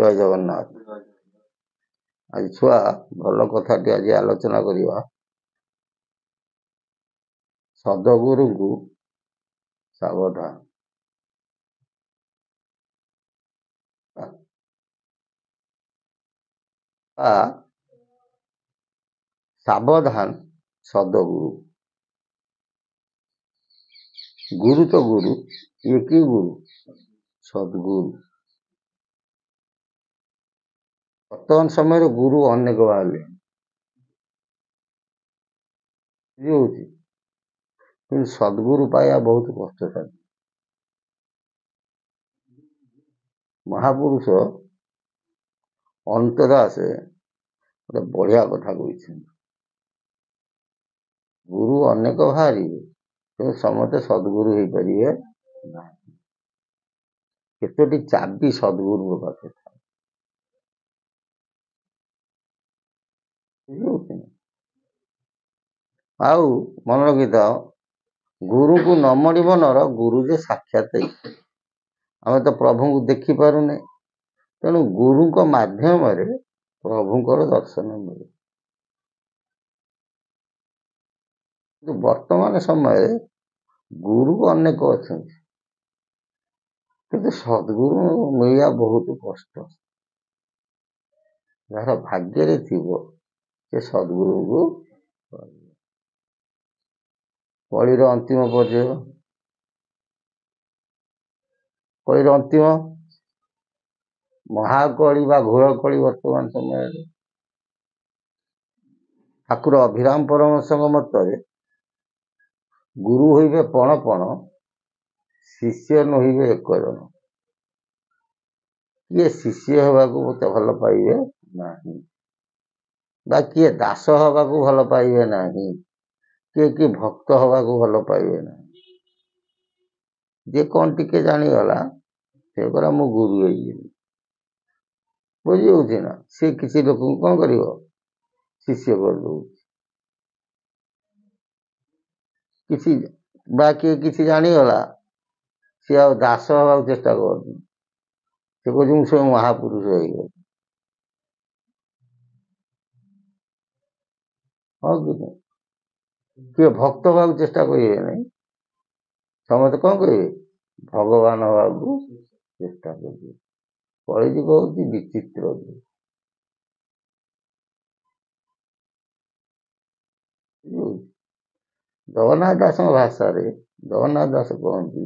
ଜୟ ଜଗନ୍ନାଥ। ଆଜି ଛୁଆ ଭଲ କଥାଟି ଆଜି ଆଲୋଚନା କରିବା। ସଦଗୁରୁଙ୍କୁ ସାବଧାନ। ସାବଧାନ ସଦଗୁରୁ। ଗୁରୁ ତ ଗୁରୁ, ଇଏ କି ଗୁରୁ? ସଦଗୁରୁ। ବର୍ତ୍ତମାନ ସମୟରେ ଗୁରୁ ଅନେକ ବାହାରିଲେ, କିନ୍ତୁ ସଦଗୁରୁ ପାଇବା ବହୁତ କଷ୍ଟସାଧ୍ୟ। ମହାପୁରୁଷ ଅନନ୍ତ ଦାସ ଗୋଟେ ବଢିଆ କଥା କହିଛନ୍ତି, ଗୁରୁ ଅନେକ ବାହାରିବେ କିନ୍ତୁ ସମସ୍ତେ ସଦଗୁରୁ ହେଇପାରିବେ ନାହିଁ। କେତୋଟି ଚାବି ସଦଗୁରୁଙ୍କ ପାଖରେ ଥାଏ। ଆଉ ମନେ ରଖିଥାଅ, ଗୁରୁଙ୍କୁ ନ ମଣିବ ନର, ଗୁରୁ ଯେ ସାକ୍ଷାତ। ଆମେ ତ ପ୍ରଭୁଙ୍କୁ ଦେଖିପାରୁନେ, ତେଣୁ ଗୁରୁଙ୍କ ମାଧ୍ୟମରେ ପ୍ରଭୁଙ୍କର ଦର୍ଶନ ମିଳେ। କିନ୍ତୁ ବର୍ତ୍ତମାନ ସମୟରେ ଗୁରୁ ଅନେକ ଅଛନ୍ତି, କିନ୍ତୁ ସଦଗୁରୁ ମିଳିବା ବହୁତ କଷ୍ଟ। ଯାହାର ଭାଗ୍ୟରେ ଥିବ ସେ ସଦଗୁରୁଙ୍କୁ କଳିର ଅନ୍ତିମ ପର୍ଯ୍ୟାୟ, କଳିର ଅନ୍ତିମ ମହାକଳି ବା ଘୋର କଳି ବର୍ତ୍ତମାନ ସମୟରେ। ଠାକୁର ଅଭିରାମ ପରମହଂସଙ୍କ ମତରେ ଗୁରୁ ହଇବେ ପଣ ପଣ, ଶିଷ୍ୟ ନୋହିବେ ଏକ ଜଣ। କିଏ ଶିଷ୍ୟ ହେବାକୁ ମତେ ଭଲ ପାଇବେ ନାହିଁ, ବା କିଏ ଦାସ ହବାକୁ ଭଲ ପାଇବେ ନାହିଁ, କିଏ ଭକ୍ତ ହବାକୁ ଭଲ ପାଇବେ ନାହିଁ। ଯେ କଣ ଟିକେ ଜାଣିଗଲା ସେ କହିଲା ମୁଁ ଗୁରୁ ହେଇଯିବି, ବୁଝି ହଉଛି ନା? ସେ କିଛି ଲୋକଙ୍କୁ କଣ କରିବ? ଶିଷ୍ୟ କରିଦଉଛି। କିଛି ବା କିଏ କିଛି ଜାଣିଗଲା, ସିଏ ଆଉ ଦାସ ହବାକୁ ଚେଷ୍ଟା କରୁନି, ସେ କହୁଛି ମୁଁ ସବୁ ମହାପୁରୁଷ ହେଇଗଲି। ହଁ କି ନାହିଁ? କିଏ ଭକ୍ତ ହବାକୁ ଚେଷ୍ଟା କରିବେ ନାହିଁ, ସମସ୍ତେ କଣ କରିବେ? ଭଗବାନ ହବାକୁ ଚେଷ୍ଟା କରିବେ। କଳିଯୁଗ ହଉଛି ବିଚିତ୍ର ଯୁଗ। ଜଗନ୍ନାଥ ଦାସଙ୍କ ଭାଷାରେ ଜଗନ୍ନାଥ ଦାସ କହନ୍ତି,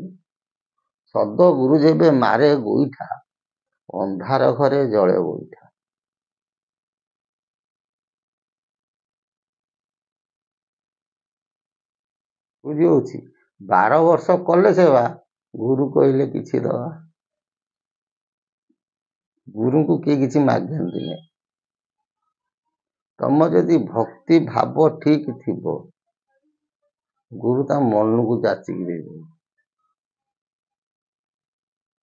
ସଦଗୁରୁ ଯେବେ ମାରେ ଗୋଇଠା, ଅନ୍ଧାର ଘରେ ଜଳେ ଗୋଇଠା। ବୁଝି ହଉଛି? 12 ବର୍ଷ କଲେ ସେବା, ଗୁରୁ କହିଲେ କିଛି ଦବା। ଗୁରୁଙ୍କୁ କିଏ କିଛି ମାଗନ୍ତି ନାହିଁ। ତମ ଯଦି ଭକ୍ତି ଭାବ ଠିକ ଥିବ, ଗୁରୁ ତା ମନକୁ ଯାଚିକି ଦେଇଦେବେ।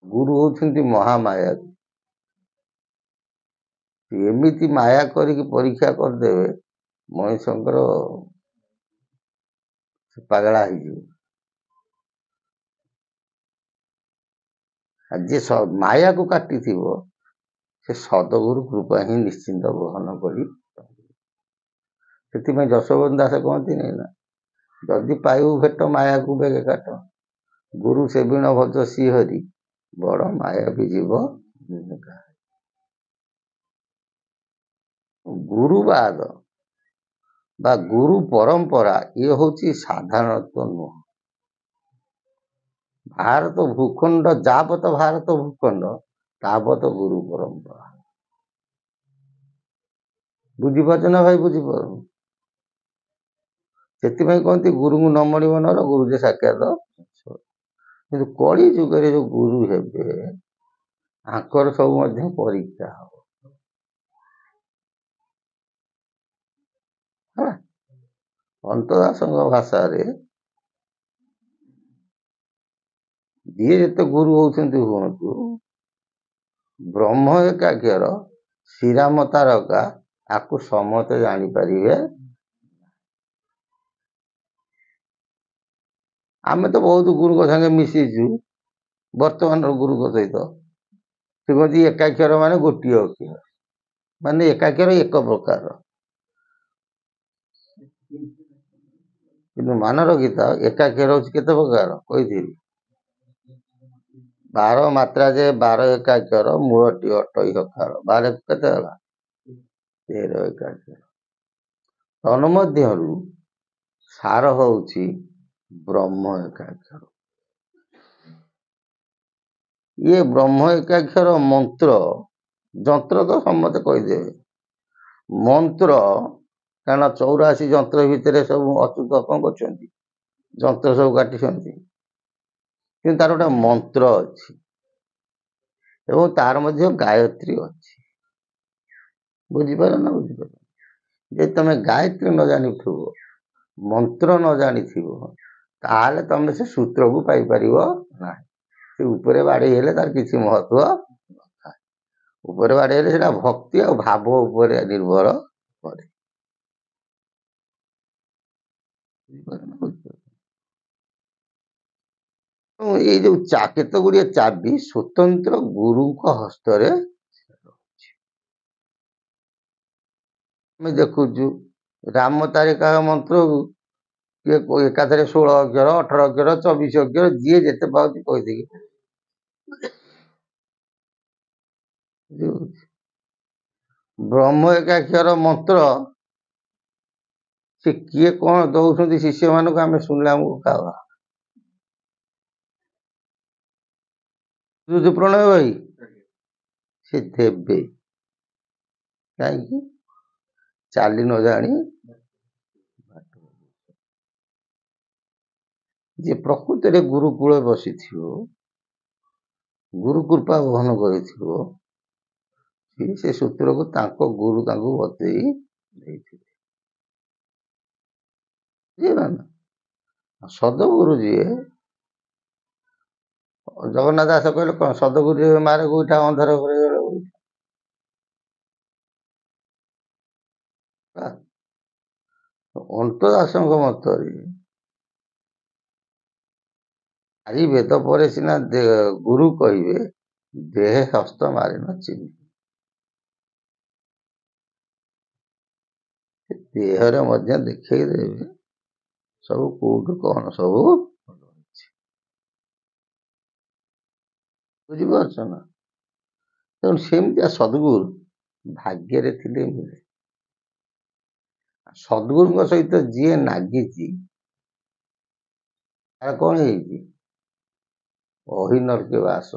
ଗୁରୁ ହଉଛନ୍ତି ମହାମାୟା। ଏମିତି ମାୟା କରିକି ପରୀକ୍ଷା କରିଦେବେ, ମଣିଷଙ୍କର ପାଗଳା ହେଇଯିବ। ଆଉ ଯିଏ ମାୟାକୁ କାଟିଥିବ, ସେ ସଦଗୁରୁ କୃପା ହିଁ ନିଶ୍ଚିନ୍ତ ବହନ କରି। ସେଥିପାଇଁ ଯଶୋବନ୍ତ ଦାସ କହନ୍ତି ନାଇଁ ନା, ଯଦି ପାଇବୁ ଭେଟ ମାୟାକୁ ବେଗ କାଟ, ଗୁରୁ ସେବିଣ ଭଜ ଶ୍ରୀହରି, ବଡ ମାୟା ବି ଯିବ। ଗୁରୁବାଦ ବା ଗୁରୁ ପରମ୍ପରା ଇଏ ହଉଛି ସାଧାରଣତ୍ୱ ନୁହଁ। ଭାରତ ଭୂଖଣ୍ଡ ଯାବତ ଭାରତ ଭୂଖଣ୍ଡ ତାବତ ଗୁରୁ ପରମ୍ପରା। ବୁଝିପାରୁଛ ନା ଭାଇ? ବୁଝିପାରୁନ? ସେଥିପାଇଁ କହନ୍ତି ଗୁରୁଙ୍କୁ ନ ମଣିବ ନର, ଗୁରୁ ଯେ ସାକ୍ଷାତ। କିନ୍ତୁ କଳି ଯୁଗରେ ଯୋଉ ଗୁରୁ ହେବେ, ଆଙ୍କର ସବୁ ମଧ୍ୟ ପରୀକ୍ଷା ହବ। ଅନନ୍ତ ଦାସଙ୍କ ଭାଷାରେ ଯିଏ ଯେତେ ଗୁରୁ ହଉଛନ୍ତି ହୁଅନ୍ତୁ, ବ୍ରହ୍ମ ଏକାକ୍ଷର ଶ୍ରୀରାମ ତାରକା, ଆକୁ ସମସ୍ତେ ଜାଣିପାରିବେ। ଆମେ ତ ବହୁତ ଗୁରୁଙ୍କ ସାଙ୍ଗେ ମିଶିଛୁ, ବର୍ତ୍ତମାନର ଗୁରୁଙ୍କ ସହିତ, ସେ କହନ୍ତି ଏକାକ୍ଷର ମାନେ ଗୋଟିଏ ଅକ୍ଷର, ମାନେ ଏକାକ୍ଷର ଏକ ପ୍ରକାର। କିନ୍ତୁ ମାନ ରଖିଥା ଏକାକ୍ଷର ହଉଛି କେତେ ପ୍ରକାର କହିଥିଲି? 12 ମାତ୍ରା ଯେ 12 ଏକାକ୍ଷର, ମୂଳଟି ଅଟଇ ହକାର। 12 କେତେ ହେଲା? 13 ଏକାକ୍ଷର। ତନ୍ମଧ୍ୟରୁ ସାର ହଉଛି ବ୍ରହ୍ମ ଏକାକ୍ଷର। ଇଏ ବ୍ରହ୍ମ ଏକାକ୍ଷର ମନ୍ତ୍ର, ଯନ୍ତ୍ର ତ ସମସ୍ତେ କହିଦେବେ, ମନ୍ତ୍ର କାରଣ 84 ଯନ୍ତ୍ର ଭିତରେ ସବୁ ଅଚ୍ୟୁତ କଣ କରୁଛନ୍ତି? ଯନ୍ତ୍ର ସବୁ କାଟିଛନ୍ତି, କିନ୍ତୁ ତାର ଗୋଟେ ମନ୍ତ୍ର ଅଛି ଏବଂ ତାର ମଧ୍ୟ ଗାୟତ୍ରୀ ଅଛି। ବୁଝିପାର ନା ବୁଝିପାର? ଯଦି ତମେ ଗାୟତ୍ରୀ ନ ଜାଣିଥିବ, ମନ୍ତ୍ର ନ ଜାଣିଥିବ, ତାହେଲେ ତମେ ସେ ସୂତ୍ରକୁ ପାଇପାରିବ ନାହିଁ। ସେ ଉପରେ ବାଡ଼େଇ ହେଲେ ତାର କିଛି ମହତ୍ଵ ନଥାଏ। ଉପରେ ବାଡ଼େଇ ହେଲେ ସେଟା ଭକ୍ତି ଆଉ ଭାବ ଉପରେ ନିର୍ଭର କରେ। ଏଇ ଯୋଉ କେତେ ଗୁଡ଼ିଏ ଚାବି ସ୍ୱତନ୍ତ୍ର ଗୁରୁଙ୍କ ହସ୍ତରେ ରହୁଛି। ଆମେ ଦେଖୁଛୁ ରାମ ତାରିକା ମନ୍ତ୍ରକୁ କିଏ ଏକାଥରେ 16 ଅକ୍ଷର, 18 ଅକ୍ଷର, 24 ଅକ୍ଷର, ଯିଏ ଯେତେ ପାଉଛି କହିଦେଇକି। ବ୍ରହ୍ମ ଏକାକ୍ଷର ମନ୍ତ୍ର ସେ କିଏ କଣ ଦଉଛନ୍ତି ଶିଷ୍ୟ ମାନଙ୍କୁ ଆମେ ଶୁଣିଲେ ଆମକୁ ଖାଇବା। ପ୍ରଣୟ ଭାଇ ସେ ଦେବେ, କାହିଁକି? ଚାଲି ନ ଜାଣି ଯେ ପ୍ରକୃତରେ ଗୁରୁକୂଳେ ବସିଥିବ, ଗୁରୁ କୃପା ବହନ କରିଥିବ, ସେ ସୂତ୍ରକୁ ତାଙ୍କ ଗୁରୁ ତାଙ୍କୁ ବତେଇ ଦେଇଥିଲେ। ସଦଗୁରୁ ଯିଏ, ଜଗନ୍ନାଥ ଦାସ କହିଲେ କଣ? ସଦଗୁରୁ ଯିଏ ମାରେ ଗୋଇଠା ଅନ୍ଧାର ଘରେ ଅନ୍ତ ଦାସଙ୍କ ମତରେ ଆଜି ବେଦ ପରେ ସିନା ଗୁରୁ କହିବେ, ଦେହେ ହସ୍ତ ମାରି ନ ଚିହ୍ନି। ଦେହରେ ମଧ୍ୟ ଦେଖେଇ ଦେବେ ସବୁ କୋଉଠୁ କଣ ସବୁ ରହିଛି। ବୁଝିପାରୁଛ ନା? ତେଣୁ ସେମିତିଆ ସଦ୍ଗୁରୁ ଭାଗ୍ୟରେ ଥିଲେ ମିଳେ। ସଦ୍ଗୁରୁଙ୍କ ସହିତ ଯିଏ ନାଗିଛି ତାର କଣ ହେଇଛି? ଅହିନର୍କେ ବାସ।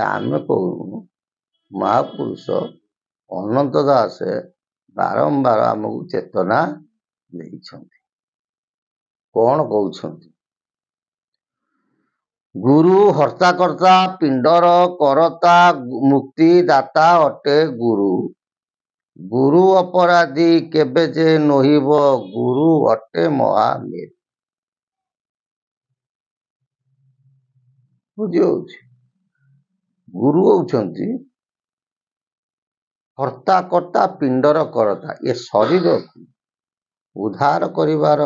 ଆମେ କହୁନୁ, ମହାପୁରୁଷ ଅନନ୍ତ ଦାସ ବାରମ୍ବାର ଆମକୁ ଚେତନା ଦେଇଛନ୍ତି। କଣ କହୁଛନ୍ତି? ଗୁରୁ ହର୍ତ୍ତା କର୍ତ୍ତା, ପିଣ୍ଡର କରତା, ମୁକ୍ତି ଦାତା ଅଟେ ଗୁରୁ। ଗୁରୁ ଅପରାଧୀ କେବେ ଯେ ନୋହିବ, ଗୁରୁ ଅଟେ ମହାମେରୁ। ବୁଝିହଉଛି? ଗୁରୁ ହଉଛନ୍ତି ହର୍ତ୍ତା କର୍ତ୍ତା, ପିଣ୍ଡର କରତା। ଏ ଶରୀରକୁ ଉଦ୍ଧାର କରିବାର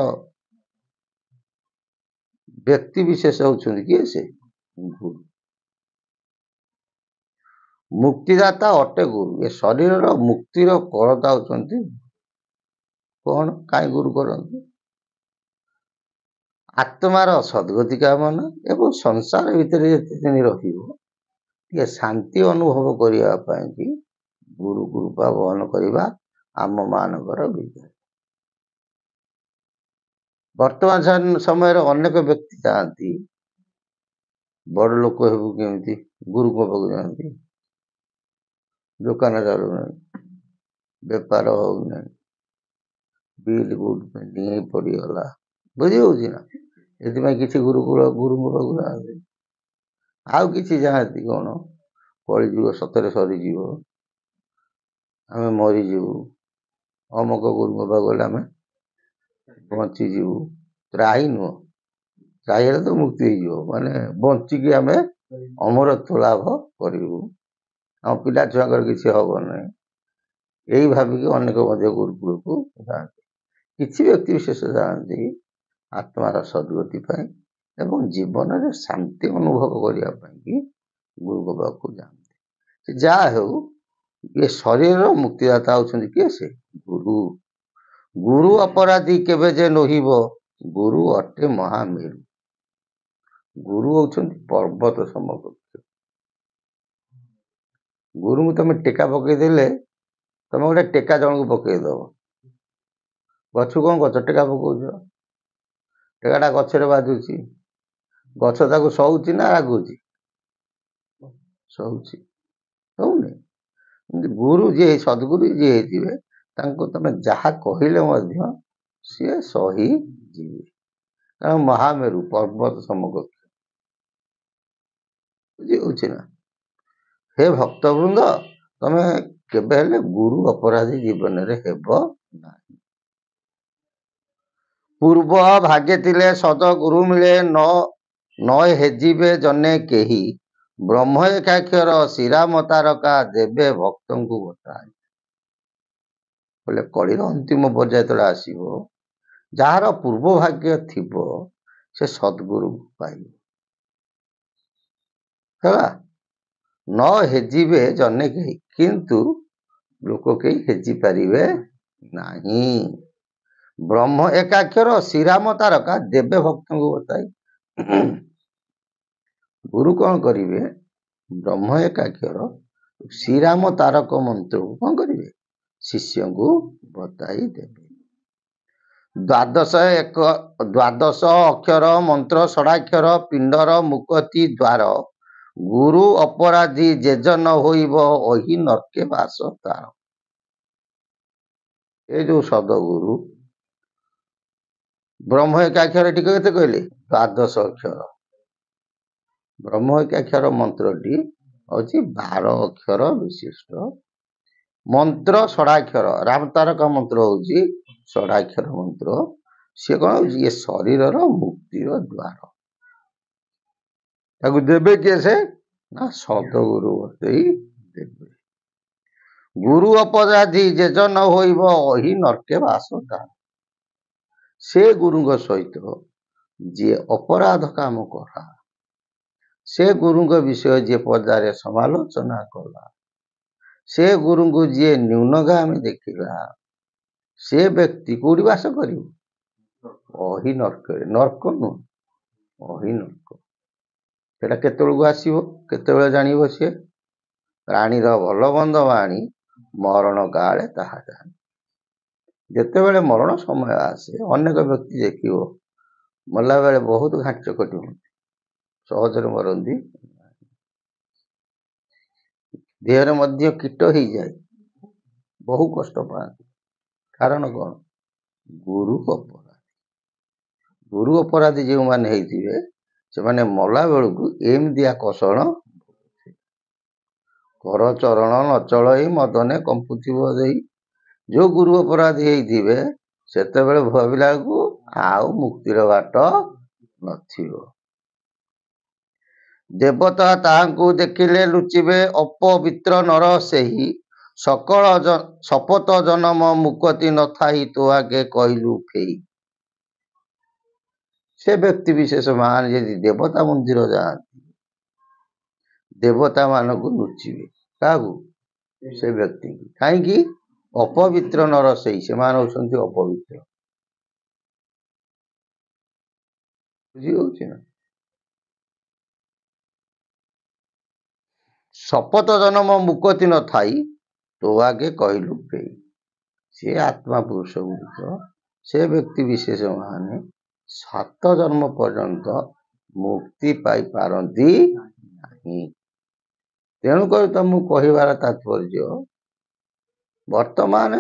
ବ୍ୟକ୍ତି ବିଶେଷ ହଉଛନ୍ତି କିଏ? ସେ ଗୁରୁ। ମୁକ୍ତିଦାତା ଅଟେ ଗୁରୁ। ଏ ଶରୀରର ମୁକ୍ତିର କରତା ହଉଛନ୍ତି କଣ? କାହିଁ ଗୁରୁ କରନ୍ତି? ଆତ୍ମାର ସଦ୍ଗତି କାମନା ଏବଂ ସଂସାର ଭିତରେ ଯେତେ ଦିନ ରହିବ ଟିକେ ଶାନ୍ତି ଅନୁଭବ କରିବା ପାଇଁ କି ଗୁରୁ କୃପା ବହନ କରିବା ଆମ ମାନଙ୍କର ବିଜୟ। ବର୍ତ୍ତମାନ ସମୟରେ ଅନେକ ବ୍ୟକ୍ତି ଚାହାନ୍ତି ବଡ଼ ଲୋକ ହେବୁ କେମିତି, ଗୁରୁଙ୍କ ପାଖକୁ ଯାଆନ୍ତି। ଦୋକାନ ଚାଲୁନାହିଁ, ବେପାର ହଉନାହିଁ, ବିଲ୍ କୋଉଠି ପେଣ୍ଡିଂ ପଡ଼ିଗଲା। ବୁଝି ହଉଛି ନା? ସେଥିପାଇଁ କିଛି ଗୁରୁଙ୍କ ପାଖକୁ ଯାଆନ୍ତି। ଆଉ କିଛି ଯାଆନ୍ତି କଣ, କଳିଯୁଗ ସତରେ ସରିଯିବ, ଆମେ ମରିଯିବୁ, ଅମକ ଗୁରୁଙ୍କ ପାଖକୁ ଗଲେ ଆମେ ବଞ୍ଚିଯିବୁ। ତ୍ରାହି ନୁହଁ, ତ୍ରାହି ହେଲେ ତ ମୁକ୍ତି ହେଇଯିବ, ମାନେ ବଞ୍ଚିକି ଆମେ ଅମରତ୍ୱ ଲାଭ କରିବୁ, ଆମ ପିଲା ଛୁଆଙ୍କର କିଛି ହବ ନାହିଁ, ଏଇ ଭାବିକି ଅନେକ ମଧ୍ୟ ଗୁରୁକୁଳକୁ ଯାଆନ୍ତି। କିଛି ବ୍ୟକ୍ତି ବିଶେଷ ଯାଆନ୍ତି ଆତ୍ମାର ସଦ୍ଗତି ପାଇଁ ଏବଂ ଜୀବନରେ ଶାନ୍ତି ଅନୁଭବ କରିବା ପାଇଁ କି ଗୁରୁଙ୍କ ପାଖକୁ ଯାଆନ୍ତି। ସେ ଯାହା ହେଉ ଏ ଶରୀରର ମୁକ୍ତିଦାତା ହେଉଛନ୍ତି କିଏ? ସେ ଗୁରୁ। ଗୁରୁ ଅପରାଧୀ କେବେ ଯେ ନୋହିବ, ଗୁରୁ ଅଟେ ମହାମେରୁ। ଗୁରୁ ହେଉଛନ୍ତି ପର୍ବତ ସମକକ୍ଷ। ଗୁରୁଙ୍କୁ ତମେ ଟେକା ପକେଇଦେଲେ, ତମେ ଗୋଟେ ଟେକା ଜଣକୁ ପକେଇଦବ, ଗଛକୁ କଣ କରୁଛ? ଟେକା ପକଉଛ। ଟେକାଟା ଗଛରେ ବାଜୁଛି, ଗଛ ତାକୁ ସହୁଛି ନା ରାଗୁଛି? ସହୁଛି, ସହୁନି? ଗୁରୁ ଯିଏ ସଦ୍ଗୁରୁ ଯିଏ ହେଇଥିବେ, ତାଙ୍କୁ ତମେ ଯାହା କହିଲେ ମଧ୍ୟ ସିଏ ସହି ଯିବେ, କାରଣ ମହାମେରୁ ପର୍ବତ ସମକକ୍ଷ। ବୁଝିହଉଛି ନା? ହେ ଭକ୍ତବୃନ୍ଦ, ତମେ କେବେ ହେଲେ ଗୁରୁ ଅପରାଧୀ ଜୀବନରେ ହେବ ନାହିଁ। ପୂର୍ବ ଭାଗେ ଥିଲେ ସଦ ଗୁରୁ ମିଳେ, ନ ହେଜିବେ ଜନେ କେହି। ବ୍ରହ୍ମ ଏକାକ୍ଷର ଶ୍ରୀରାମ ତାରକା, ଦେବେ ଭକ୍ତଙ୍କୁ ବତାଇ। ବୋଲେ କଳିର ଅନ୍ତିମ ପର୍ଯ୍ୟାୟ ଯେତେବେଳେ ଆସିବ, ଯାହାର ପୂର୍ବ ଭାଗ୍ୟ ଥିବ ସେ ସଦ୍ଗୁରୁଙ୍କୁ ପାଇବ। ହେଲା, ନ ହେଜିବେ ଜନେ କେହି, କିନ୍ତୁ ଲୋକ କେହି ହେଜି ପାରିବେ ନାହିଁ। ବ୍ରହ୍ମ ଏକାକ୍ଷର ଶ୍ରୀରାମ ତାରକା, ଦେବେ ଭକ୍ତଙ୍କୁ ବତାଇ। ଗୁରୁ କଣ କରିବେ? ବ୍ରହ୍ମ ଏକାକ୍ଷର ଶ୍ରୀରାମ ତାରକ ମନ୍ତ୍ରକୁ କଣ କରିବେ? ଶିଷ୍ୟଙ୍କୁ ବତାଇ ଦେବେ। ଦ୍ୱାଦଶ ଅକ୍ଷର ମନ୍ତ୍ର ଷଡ଼ାକ୍ଷର ପିଣ୍ଡର ମୁକତି ଦ୍ୱାର, ଗୁରୁ ଅପରାଧୀ ଯେଜ ନ ହୋଇବ, ଅହି ନର୍କେ ବାସ ତାର। ଏ ଯୋଉ ସଦଗୁରୁ ବ୍ରହ୍ମ ଏକାକ୍ଷର ଏଠି କେତେ କହିଲେ? ଦ୍ୱାଦଶ ଅକ୍ଷର। ବ୍ରହ୍ମ ଏକାକ୍ଷର ମନ୍ତ୍ରଟି ହଉଛି 12 ଅକ୍ଷର ବିଶିଷ୍ଟ ମନ୍ତ୍ର ଷଡ଼ାକ୍ଷର। ରାମ ତାରକା ମନ୍ତ୍ର ହଉଛି ଷଡ଼ାକ୍ଷର ମନ୍ତ୍ର। ସିଏ କଣ ହଉଛି? ଏ ଶରୀରର ମୁକ୍ତିର ଦ୍ୱାର। ତାକୁ ଦେବେ କିଏ? ସେ ନା ସଦଗୁରୁ ବତେଇ ଦେବେ। ଗୁରୁ ଅପରାଧୀ ଯେଜ ନ ହୋଇବ, ଅହି ନର୍କେ ବାସ ତାର। ସେ ଗୁରୁଙ୍କ ସହିତ ଯିଏ ଅପରାଧ କାମ କଲା, ସେ ଗୁରୁଙ୍କ ବିଷୟ ଯିଏ ପଦାରେ ସମାଲୋଚନା କଲା, ସେ ଗୁରୁଙ୍କୁ ଯିଏ ନ୍ୟୁନଗାମୀ ଦେଖିଲା, ସେ ବ୍ୟକ୍ତି କୋଉଠି ବାସ କରିବ? ଅହି ନର୍କରେ। ନର୍କ ନୁହଁ, ଅହି ନର୍କ। ସେଟା କେତେବେଳକୁ ଆସିବ? କେତେବେଳେ ଜାଣିବ? ସିଏ ରାଣୀର ଭଲ ମନ୍ଦ ଆଣି ମରଣ କାଳେ ତାହା ଜାଣେ। ଯେତେବେଳେ ମରଣ ସମୟ ଆସେ, ଅନେକ ବ୍ୟକ୍ତି ଦେଖିବ ମଲା ବେଳେ ବହୁତ ଘାଞ୍ଚ କଟି ହୁଅନ୍ତି, ସହଜରେ ମରନ୍ତି, ଦେହରେ ମଧ୍ୟ କୀଟ ହେଇଯାଏ, ବହୁ କଷ୍ଟ ପାଆନ୍ତି। କାରଣ କଣ? ଗୁରୁ ଅପରାଧୀ। ଗୁରୁ ଅପରାଧୀ ଯେଉଁମାନେ ହେଇଥିବେ, ସେମାନେ ମଲା ବେଳକୁ ଏମିତିଆ କଷଣ, କର ଚରଣ ନଚଳ ଏଇ ମଦନେ କମ୍ପୁଥିବ ଦେଇ। ଯୋଉ ଗୁରୁ ଅପରାଧୀ ହେଇଥିବେ, ସେତେବେଳେ ଭାବିଲା ବେଳକୁ ଆଉ ମୁକ୍ତିର ବାଟ ନଥିବ। ଦେବତା ତାହାଙ୍କୁ ଦେଖିଲେ ଲୁଚିବେ, ଅପବିତ୍ର ନର ସେହି। ସକଳ ଶପଥ ଜନମ ମୁକତି ନଥାଇ, ତୋ ଆଗେ କହିଲୁ ଫେଇ। ସେ ବ୍ୟକ୍ତି ବିଶେଷ ମାନେ ଯଦି ଦେବତା ମନ୍ଦିର ଯାଆନ୍ତି, ଦେବତା ମାନଙ୍କୁ ଲୁଚିବେ। କାହାକୁ? ସେ ବ୍ୟକ୍ତିଙ୍କୁ। କାହିଁକି? ଅପବିତ୍ର ନର ସେଇ, ସେମାନେ ହଉଛନ୍ତି ଅପବିତ୍ର। ବୁଝି ହଉଛି ନା? ଶପଥ ଜନମ ମୁକତି ନଥାଇ, ତୋ ଆଗେ କହିଲୁ ଫେଇ। ସେ ଆତ୍ମା ପୁରୁଷ ଗୁଡ଼ିକ, ସେ ବ୍ୟକ୍ତି ବିଶେଷ ମାନେ 7 ଜନ୍ମ ପର୍ଯ୍ୟନ୍ତ ମୁକ୍ତି ପାଇପାରନ୍ତି ନାହିଁ। ତେଣୁକରି ତମକୁ କହିବାର ତାତ୍ପର୍ଯ୍ୟ, ବର୍ତ୍ତମାନ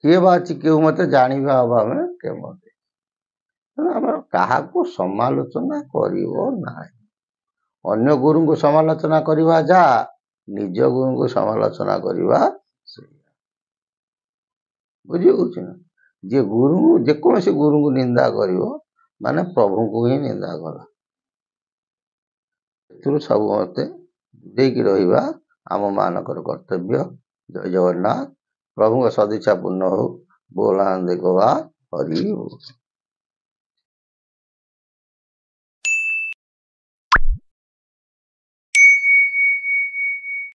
କିଏ ବା ଅଛି କେଉଁ ମତେ ଜାଣିବା ଅଭାବ କେମତେ। ତେଣୁ ଆମର କାହାକୁ ସମାଲୋଚନା କରିବ ନାହିଁ। ଅନ୍ୟ ଗୁରୁଙ୍କୁ ସମାଲୋଚନା କରିବା ଯା, ନିଜ ଗୁରୁଙ୍କୁ ସମାଲୋଚନା କରିବା ସେଇଆ। ବୁଝି ହଉଛି ନା? ଯିଏ ଗୁରୁଙ୍କୁ, ଯେକୌଣସି ଗୁରୁଙ୍କୁ ନିନ୍ଦା କରିବ ମାନେ ପ୍ରଭୁଙ୍କୁ ହିଁ ନିନ୍ଦା କଲା। ଏଥିରୁ ସବୁ ମତେ ଦୂରେଇକି ରହିବା ଆମ ମାନଙ୍କର କର୍ତ୍ତବ୍ୟ। ଜୟ ଜଗନ୍ନାଥ। ପ୍ରଭୁଙ୍କ ସଦିଚ୍ଛା ପୂର୍ଣ୍ଣ ହଉ। ବୋଲ ଆନନ୍ଦ ଗୋଆ ହରି ବୋଲ।